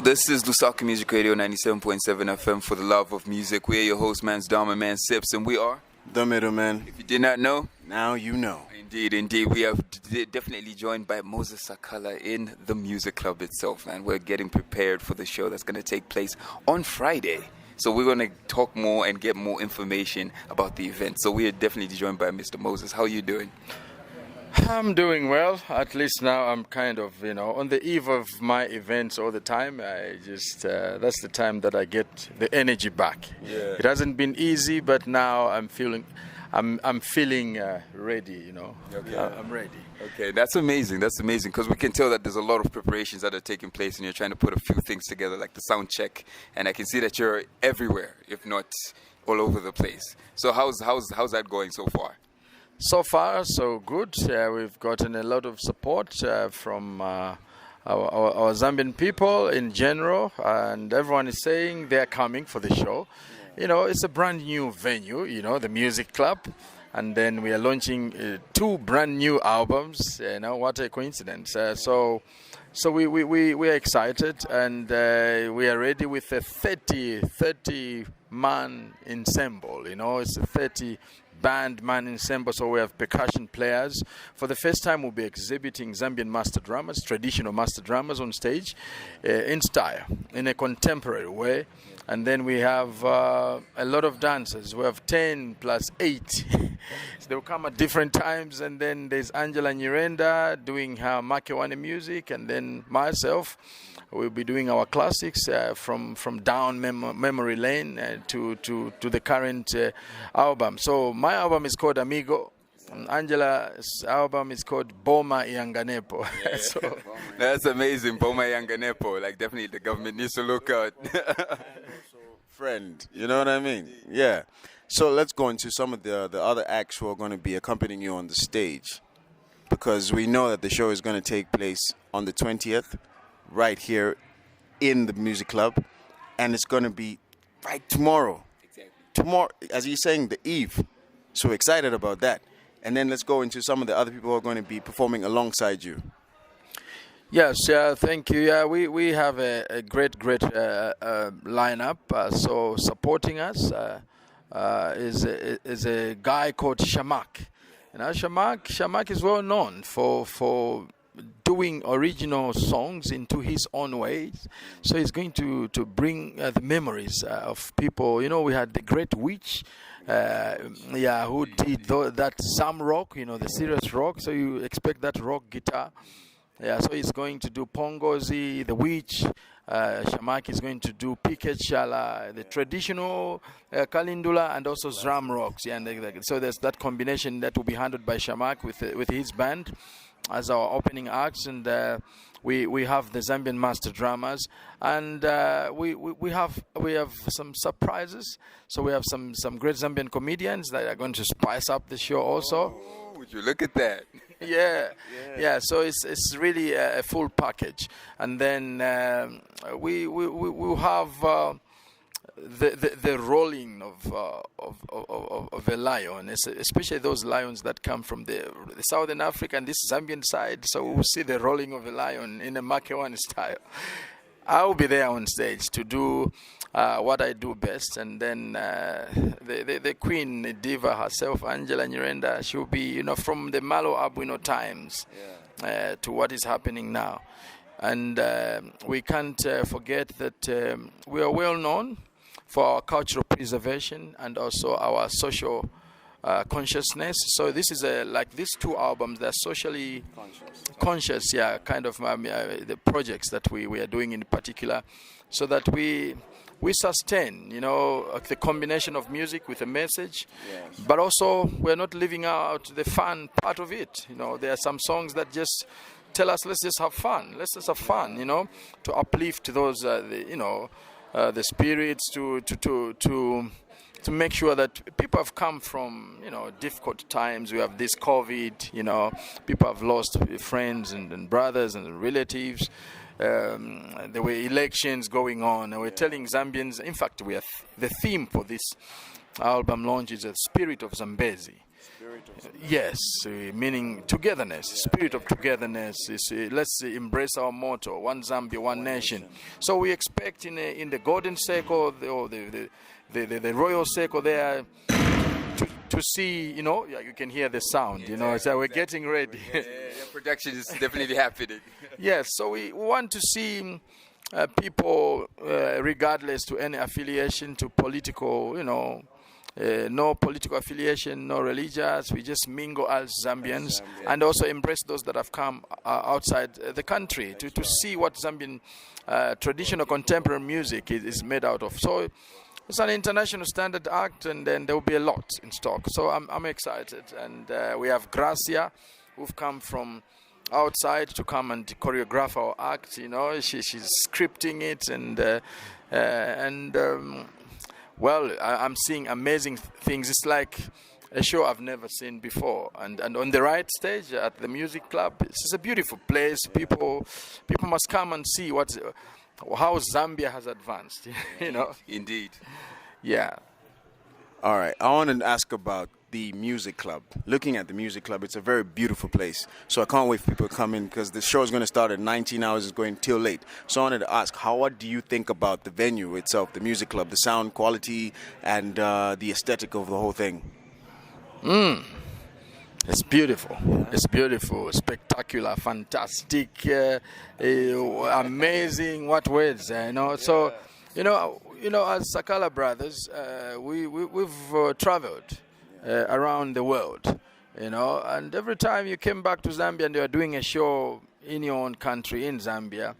This is Lusaka Music Radio 97.7 FM for the love of music. We are your host, Man's Dom and Man Sips, and we are The Middleman. If you did not know, now you know. Indeed. We are definitely joined by Moses Sakala in the music club itself, man. We're getting prepared for the show that's going to take place on Friday. So we're going to talk more and get more information about the event. So we are definitely joined by Mr. Moses. How are you doing? I'm doing well. At least now I'm kind of, on the eve of my events all the time. I just that's the time that I get the energy back. Yeah. It hasn't been easy, but now I'm feeling ready. Okay. I'm ready. Okay, that's amazing because we can tell that there's a lot of preparations that are taking place, and you're trying to put a few things together, like the sound check. And I can see that you're everywhere, if not all over the place. So how's that going so far? So far, so good. We've gotten a lot of support from our Zambian people in general, and everyone is saying they're coming for the show. It's a brand new venue, the music club, and then we are launching 2 brand new albums. What a coincidence! So we are excited, and we are ready with a 30 man ensemble. It's a 30 band man ensemble, so we have percussion players. For the first time, we'll be exhibiting Zambian master drummers, traditional master drummers on stage, in style, in a contemporary way. And then we have a lot of dancers. We have 10 plus 8. So they'll come at different times. And then there's Angela Nyirenda doing her Makewane music, and then myself. We'll be doing our classics from down memory lane to the current album. So my album is called Amigo. And Angela's album is called Boma Yanganepo. Yeah. So that's amazing, Boma Yanganepo. Like, definitely the government needs to look out. Friend, you know what I mean? Yeah. So let's go into some of the other acts who are going to be accompanying you on the stage, because we know that the show is going to take place on the 20th. Right here in the music club, and it's going to be right tomorrow. Exactly. Tomorrow, as you're saying, the eve. So excited about that. And then let's go into some of the other people who are going to be performing alongside you. Yes, thank you. Yeah, we have a great lineup. So supporting us is a guy called Shamak. Shamak is well known for doing original songs into his own ways. So he's going to bring the memories of people. We had the Great Witch, who did that Zam rock, the serious rock. So you expect that rock guitar. Yeah, so he's going to do Pongozi, the Witch. Shamak is going to do Piket Shala, the traditional Kalindula, and also Zram rocks. Yeah, so there's that combination that will be handled by Shamak with his band as our opening acts, and we have the Zambian master drummers, and we have some surprises. So we have some great Zambian comedians that are going to spice up the show also. Oh, would you look at that? Yeah. So it's really a full package, and then we will have the rolling of a lion, especially those lions that come from the Southern Africa and this Zambian side. So we'll see the rolling of a lion in a Makewane style. I'll be there on stage to do what I do best, and then the queen diva herself, Angela Nyirenda, she'll be from the Malo Abuino times to what is happening now, and we can't forget that we are well known for our cultural preservation and also our social consciousness. So this is like these 2 albums, they're socially conscious, kind of the projects that we are doing in particular, so that we sustain, the combination of music with a message, but also we're not leaving out the fun part of it. There are some songs that just tell us, let's just have fun, to uplift those, the spirits, to make sure that people have come from, difficult times. We have this COVID, people have lost friends and brothers and relatives. There were elections going on, and we're telling Zambians, in fact, the theme for this album launch is the spirit of Zambezi. Yes, meaning togetherness, spirit of togetherness. Is, let's embrace our motto: one Zambia, one nation. So we expect in the Golden Circle or the Royal Circle there to see, you know, you can hear the sound, you know, so we're getting ready. Production is definitely happening. Yes, so we want to see people, regardless to any affiliation to political, you know, no political affiliation, no religious. We just mingle as Zambians and also embrace those that have come outside the country to see what Zambian traditional contemporary music is made out of. So it's an international standard act, and then there will be a lot in stock. So I'm excited, and we have Gracia, who've come from outside to come and choreograph our act. You know, she's scripting it, well, I'm seeing amazing things. It's like a show I've never seen before, and on the right stage at the music club. It's a beautiful place. People must come and see how Zambia has advanced. You know, indeed. Yeah. All right, I want to ask about the music club. Looking at the music club, it's a very beautiful place. So I can't wait for people to come in, because the show is going to start at 19 hours. It's going till late. So I wanted to ask, what do you think about the venue itself, the music club, the sound quality, and the aesthetic of the whole thing? It's beautiful. It's beautiful, spectacular, fantastic, amazing. What words, you know? So, you know, as Sakala brothers, we've traveled around the world, you know, and every time you came back to Zambia and you are doing a show in your own country, in Zambia,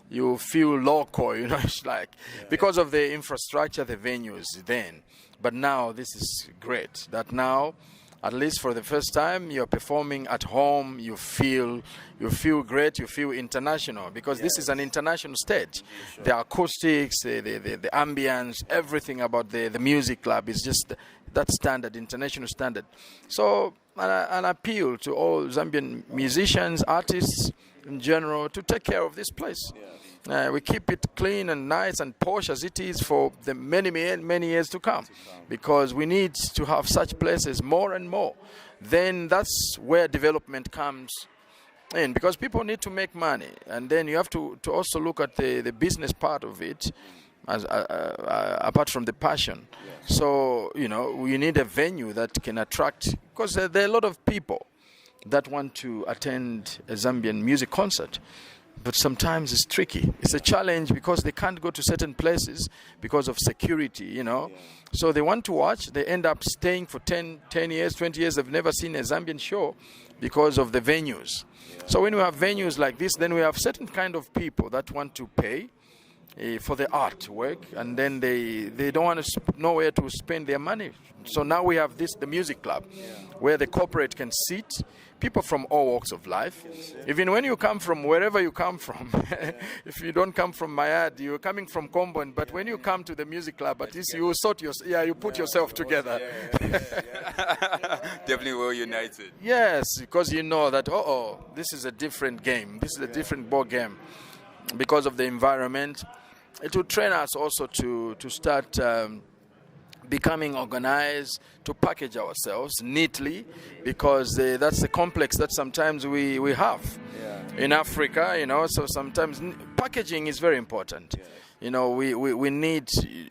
you feel local, you know. It's like, because of the infrastructure, the venues then. But now this is great, that now, at least for the first time, you're performing at home. You feel great. You feel international, because this is an international stage. Sure. The acoustics, the ambience, everything about the music club is just that standard, international standard. So an appeal to all Zambian musicians, artists in general, to take care of this place. We keep it clean and nice and posh as it is for the many years to come, because we need to have such places more and more. Then that's where development comes in, because people need to make money, and then you have to also look at the business part of it, as apart from the passion. So, you know, we need a venue that can attract, because there are a lot of people that want to attend a Zambian music concert. But sometimes it's tricky. It's a challenge, because they can't go to certain places because of security, you know. So they want to watch. They end up staying for 10 years, 20 years. They've never seen a Zambian show because of the venues. So when we have venues like this, then we have certain kind of people that want to pay for the artwork, and then they don't want to know where to spend their money. So now we have the music club, where the corporate can sit, people from all walks of life. Even when you come from wherever you come from, if you don't come from Mayad, you're coming from Combon, but when you come to the music club, at least you sort you put yourself together. Definitely well united. Yes, because you know that, this is a different game. This is a different ball game. Because of the environment, it will train us also to start becoming organized, to package ourselves neatly, because that's the complex that sometimes we have in Africa, you know. So sometimes packaging is very important. You know, we need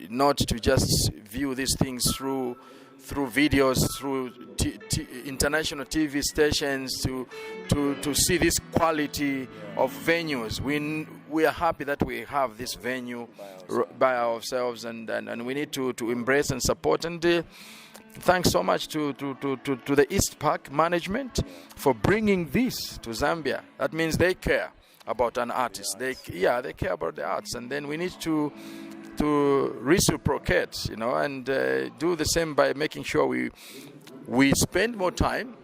not to just view these things through videos, through international TV stations, to see this quality of venues. We are happy that we have this venue by ourselves, and we need to embrace and support. And thanks so much to the East Park management for bringing this to Zambia. That means they care about an artist. They care about the arts, and then we need to reciprocate, you know, and do the same by making sure we spend more time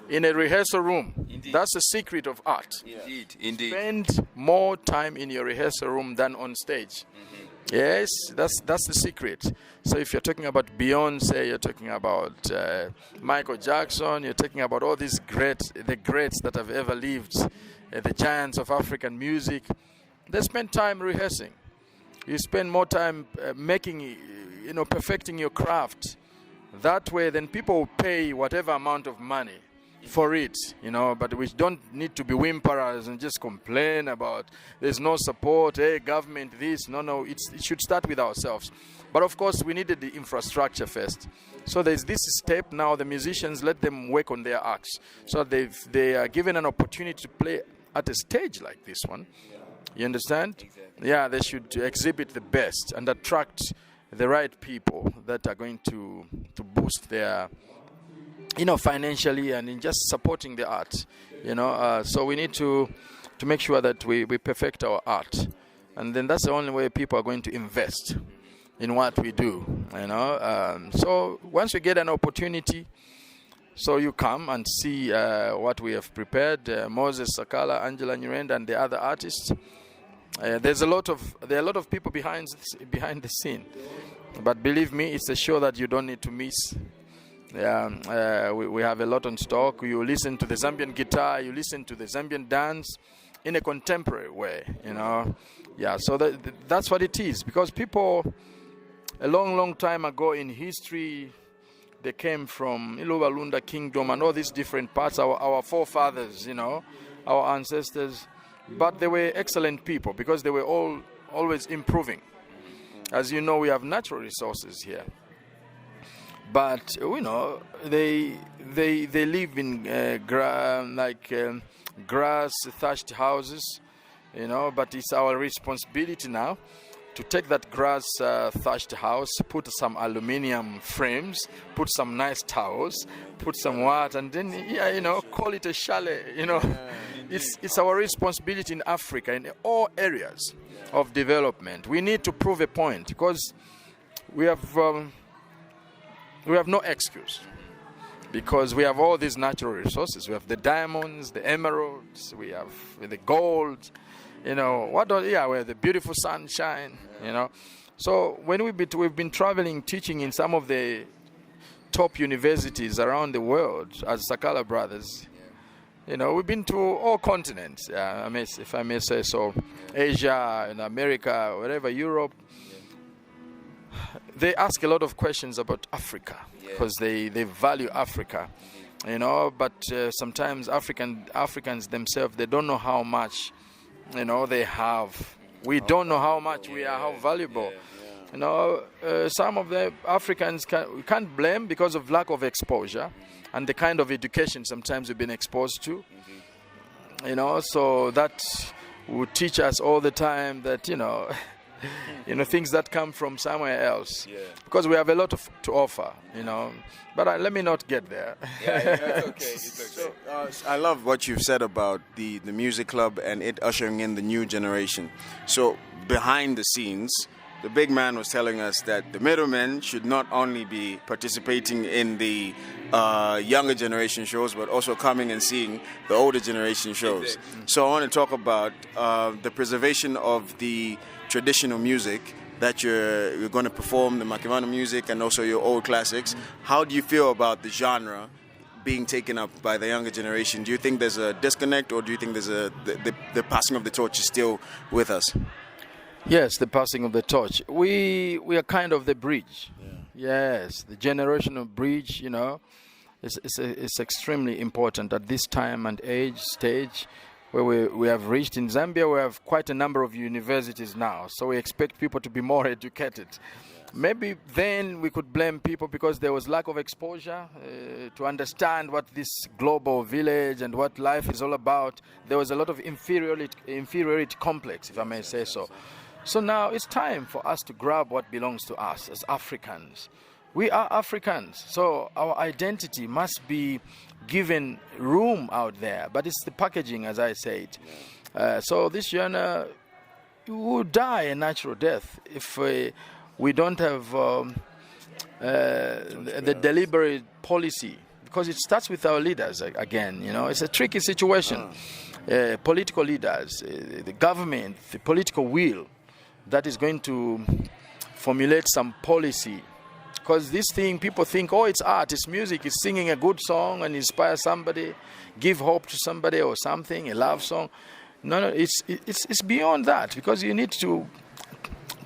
in a rehearsal room. Indeed. That's the secret of art. Indeed. Spend more time in your rehearsal room than on stage. Yes, that's the secret. So if you're talking about Beyonce, you're talking about Michael Jackson, you're talking about all these the greats that have ever lived, the giants of African music, they spend time rehearsing. You spend more time perfecting your craft That way, then people will pay whatever amount of money for it, but we don't need to be whimperers and just complain about there's no support, hey, government this. No, it should start with ourselves. But of course, we needed the infrastructure first. So there's this step now, the musicians, let them work on their acts. So they are given an opportunity to play at a stage like this one. You understand? Exactly. Yeah, they should exhibit the best and attract the right people that are going to boost their, financially and in just supporting the art. So we need to make sure that we perfect our art. And then that's the only way people are going to invest in what we do, So once we get an opportunity, so you come and see what we have prepared, Moses, Sakala, Angela Nyirenda, and the other artists. There are a lot of people behind the scene, but believe me, it's a show that you don't need to miss. We have a lot on stock. You listen to the Zambian guitar, you listen to the Zambian dance in a contemporary way, Yeah, so that's what it is, because people a long time ago in history, they came from Ilubalunda Kingdom and all these different parts, our forefathers, our ancestors. But they were excellent people because they were always improving. As you know, we have natural resources here. But, they live in grass thatched houses, but it's our responsibility now to take that grass thatched house, put some aluminium frames, put some nice towels, put some water, and then call it a chalet. It's our responsibility in Africa, in all areas of development. We need to prove a point because we have no excuse, because we have all these natural resources. We have the diamonds, the emeralds, we have the gold. We have the beautiful sunshine, So when we've been traveling, teaching in some of the top universities around the world as Sakala brothers, we've been to all continents, if I may say so, Asia and America, wherever, Europe. They ask a lot of questions about Africa because they value Africa, but sometimes Africans themselves, they don't know how much they have. We don't know how much we are, how valuable. Some of the Africans we can't blame because of lack of exposure and the kind of education sometimes we've been exposed to. So that would teach us all the time that, things that come from somewhere else. Yeah. Because we have a lot to offer, But let me not get there. It's okay. It's okay. So, I love what you've said about the music club and it ushering in the new generation. So behind the scenes, the big man was telling us that the middlemen should not only be participating in the younger generation shows, but also coming and seeing the older generation shows. Exactly. So I want to talk about the preservation of the traditional music that you're going to perform, the Makivano music and also your old classics. How do you feel about the genre being taken up by the younger generation? Do you think there's a disconnect, or do you think there's the passing of the torch is still with us? Yes, the passing of the torch. We are kind of the bridge. Yeah. Yes, the generational bridge, it's extremely important at this time and stage where we have reached. In Zambia, we have quite a number of universities now, so we expect people to be more educated. Maybe then we could blame people because there was lack of exposure to understand what this global village and what life is all about. There was a lot of inferiority complex, if I may say so. So now it's time for us to grab what belongs to us as Africans. We are Africans, so our identity must be given room out there. But it's the packaging, as I said. So this genre will die a natural death if we don't have the deliberate policy, because it starts with our leaders again. It's a tricky situation. Political leaders, the government, the political will that is going to formulate some policy. Because this thing, people think, it's art, it's music, it's singing a good song and inspire somebody, give hope to somebody or something, a love song. No, it's beyond that, because you need to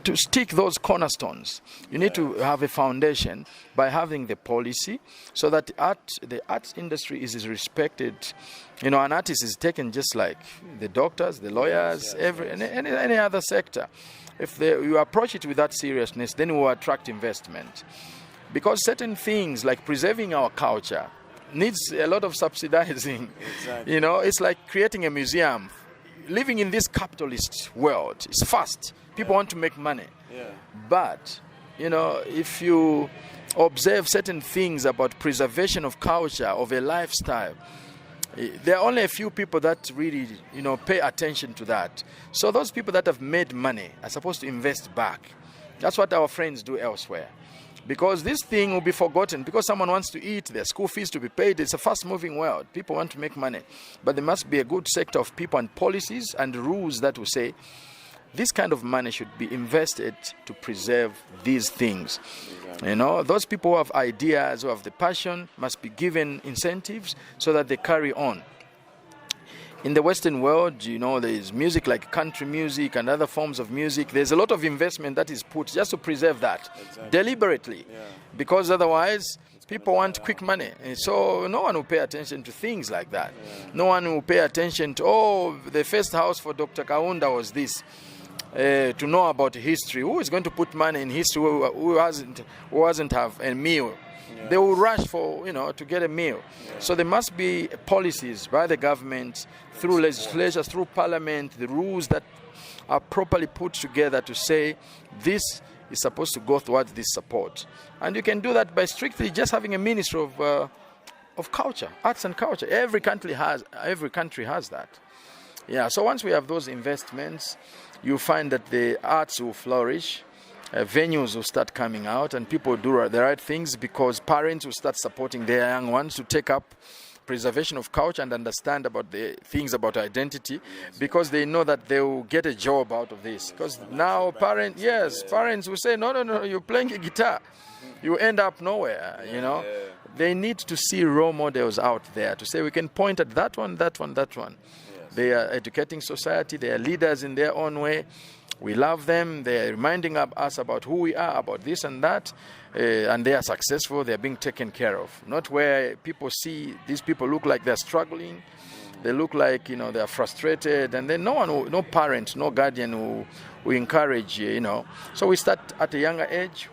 to stick those cornerstones. You need to have a foundation by having the policy so that the arts industry is respected. An artist is taken just like the doctors, the lawyers, any other sector. If you approach it with that seriousness, then we will attract investment. Because certain things like preserving our culture needs a lot of subsidizing. Exactly. It's like creating a museum. Living in this capitalist world is fast. People want to make money. Yeah. But, if you observe certain things about preservation of culture, of a lifestyle, there are only a few people that really, pay attention to that. So those people that have made money are supposed to invest back. That's what our friends do elsewhere. Because this thing will be forgotten because someone wants to eat, their school fees to be paid. It's a fast-moving world. People want to make money. But there must be a good sector of people and policies and rules that will say this kind of money should be invested to preserve these things. Exactly. Those people who have ideas, who have the passion, must be given incentives so that they carry on. In the Western world, there is music like country music and other forms of music. There's a lot of investment that is put just to preserve that deliberately, because otherwise people want quick money. And so no one will pay attention to things like that. No one will pay attention to, the first house for Dr. Kaunda was this. To know about history. Who is going to put money in history who doesn't have a meal? They will rush for, to get a meal. So there must be policies by the government, through legislature, through parliament, the rules that are properly put together to say this is supposed to go towards this support. And you can do that by strictly just having a ministry of culture, arts and culture. Every country has that. Yeah, so once we have those investments, you find that the arts will flourish. Venues will start coming out and people do the right things because parents will start supporting their young ones to take up preservation of culture and understand about the things about identity because they know that they will get a job out of this. Because now parents will say, no, you're playing a guitar. You end up nowhere, They need to see role models out there to say we can point at that one. They are educating society. They are leaders in their own way. We love them. They are reminding us about who we are, about this and that. And they are successful. They are being taken care of. Not where people see these people look like they're struggling. They look like, they are frustrated. And then no parent, no guardian who encourage, So we start at a younger age.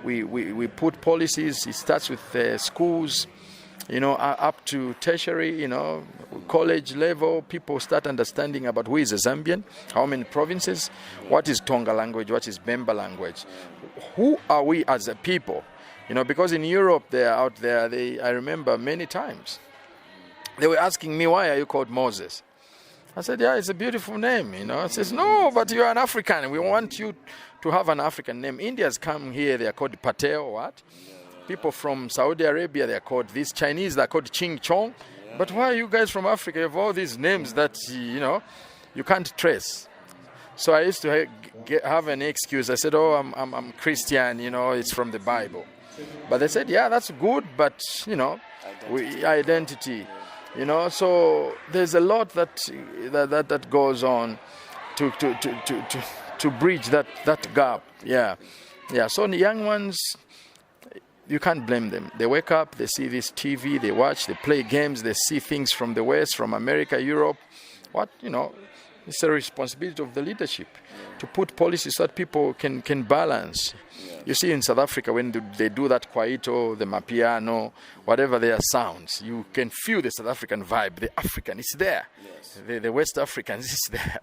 We put policies. It starts with schools. Up to tertiary, college level, people start understanding about who is a Zambian, how many provinces, what is Tonga language, what is Bemba language, who are we as a people, because in Europe they are out there. I remember many times they were asking me, why are you called Moses? I said, yeah, it's a beautiful name, I says, no, but you are an African. We want you to have an African name. Indians come here, they are called Patel or what? People from Saudi Arabia, they are called this. Chinese, they are called Ching Chong. Yeah. But why are you guys from Africa? You have all these names that, you can't trace. So I used to have an excuse. I said, I'm Christian, it's from the Bible. But they said, yeah, that's good, but, identity. So there's a lot that goes on to bridge that gap. Yeah. So the young ones, you can't blame them. They wake up, they see this TV, they watch, they play games, they see things from the West, from America, Europe. It's a responsibility of the leadership to put policies so that people can balance. You see in South Africa, when they do that kwaito, the mapiano, whatever their sounds, you can feel the South African vibe. The African is there. Yes. The West Africans is there.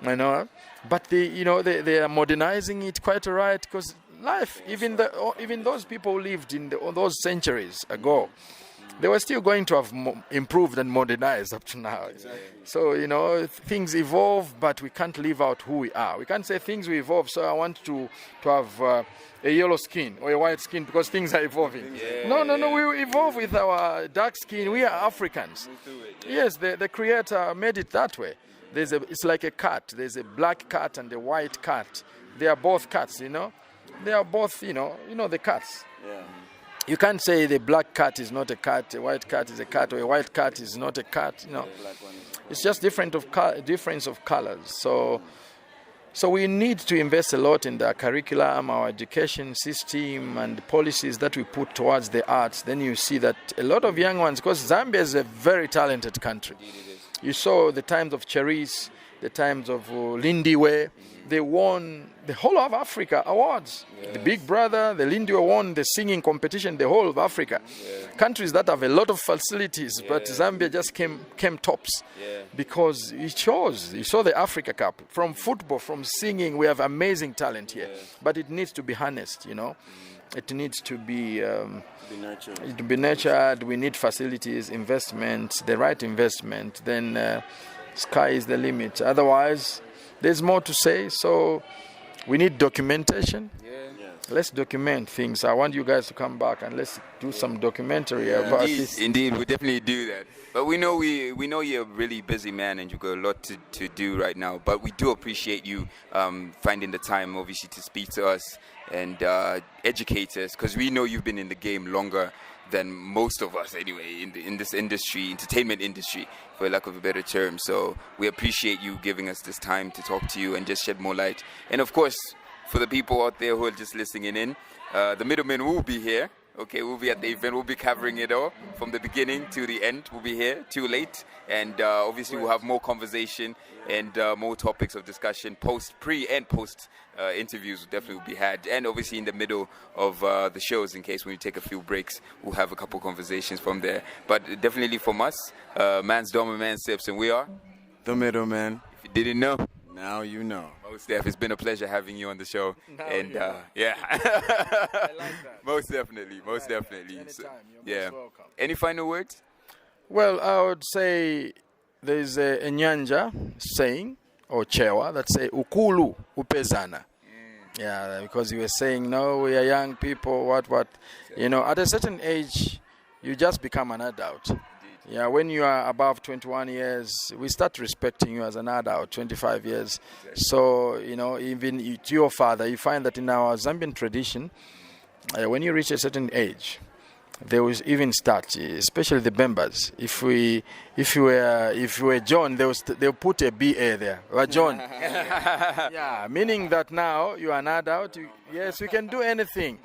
Yeah. But they are modernizing it quite all right because life, even those people who lived in those centuries ago, they were still going to have improved and modernized up to now. Exactly. So, things evolve, but we can't leave out who we are. We can't say things will evolve, so I want to have a yellow skin or a white skin because things are evolving. No, we evolve with our dark skin. We are Africans. Yes, the Creator made it that way. It's like a cat. There's a black cat and a white cat. They are both cats, They are both, the cats. Yeah. You can't say the black cat is not a cat, a white cat is a cat, or a white cat is not a cat. It's just difference of colors. So So we need to invest a lot in the curriculum, our education system, and the policies that we put towards the arts. Then you see that a lot of young ones, because Zambia is a very talented country. You saw the times of Cherise, the times of Lindiwe. They won the whole of Africa awards. The Big Brother, the Lindiwe won the singing competition, the whole of Africa. Countries that have a lot of facilities, but Zambia just came tops because it shows. You saw the Africa Cup. From football, from singing, we have amazing talent here. But it needs to be harnessed, you know. It needs to be nurtured. We need facilities, investment, the right investment. Then sky is the limit. Otherwise, there's more to say. So we need documentation. Let's document things. I want you guys to come back and let's do some documentary about this. Indeed, we definitely do that. But we know you're a really busy man and you've got a lot to do right now. But we do appreciate you finding the time, obviously, to speak to us and educate us, because we know you've been in the game longer than most of us anyway in this industry, entertainment industry, for lack of a better term. So we appreciate you giving us this time to talk to you and just shed more light. And of course, for the people out there who are just listening in, the middlemen will be here. Okay, we'll be at the event. We'll be covering it all from the beginning to the end. We'll be here too late, and obviously we'll have more conversation and more topics of discussion. Pre and post interviews will definitely be had, and obviously in the middle of the shows, in case when we take a few breaks, we'll have a couple conversations from there. But definitely from us, Man's Doma, Man's Sips, and we are The Middleman. If you didn't know, now you know. Most Def, it's been a pleasure having you on the show. Now and you know. yeah, I like that. most definitely. Anytime. So, You're yeah. most welcome. Any final words? Well, I would say there's a Nyanja saying, or Chewa, that say, Ukulu upezana. Yeah, because you were saying, no, we are young people, what. You know, at a certain age, you just become an adult. Yeah, when you are above 21 years, we start respecting you as an adult, 25 years. So, you know, even to your father, you find that in our Zambian tradition, when you reach a certain age, they will even start, especially the members. If you were John, they'll put a BA there. Or John. Yeah, meaning that now you are an adult. Yes, you can do anything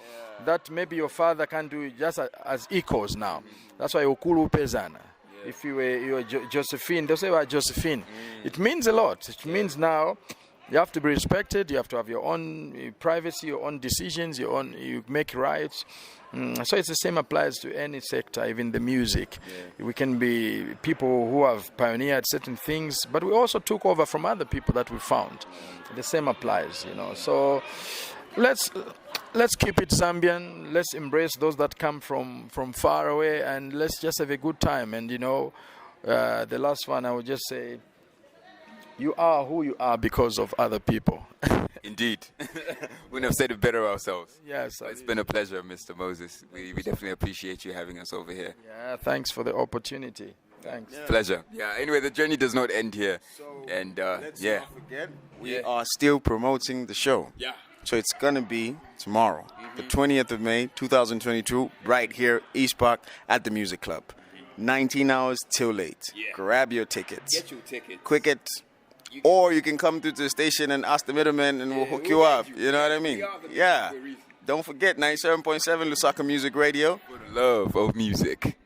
that maybe your father can do just as equals now. That's why Ukulu Pezana. If you were Josephine, they'll say about Josephine. It means a lot. It means now you have to be respected. You have to have your own privacy, your own decisions, you make rights. So it's the same applies to any sector, even the music. We can be people who have pioneered certain things, but we also took over from other people that we found. The same applies, you know. So let's keep it Zambian. Let's embrace those that come from far away, and let's just have a good time. And, you know, the last one, I would just say, you are who you are because of other people. Indeed. Wouldn't have said it better ourselves. Yes. It's been a pleasure, Mr. Moses. We definitely appreciate you having us over here. Yeah, thanks for the opportunity. Thanks. Pleasure. Yeah, anyway, the journey does not end here. And Let's not forget, we are still promoting the show. Yeah. So it's going to be tomorrow, the 20th of May, 2022, right here, East Park at the Music Club. 19 hours till late. Yeah. Grab your tickets. Get your tickets. Quick it. Or you can come to the station and ask the middleman and we'll hook you up. You know what I mean? Yeah. Don't forget, 97.7 Lusaka Music Radio. For the love of music.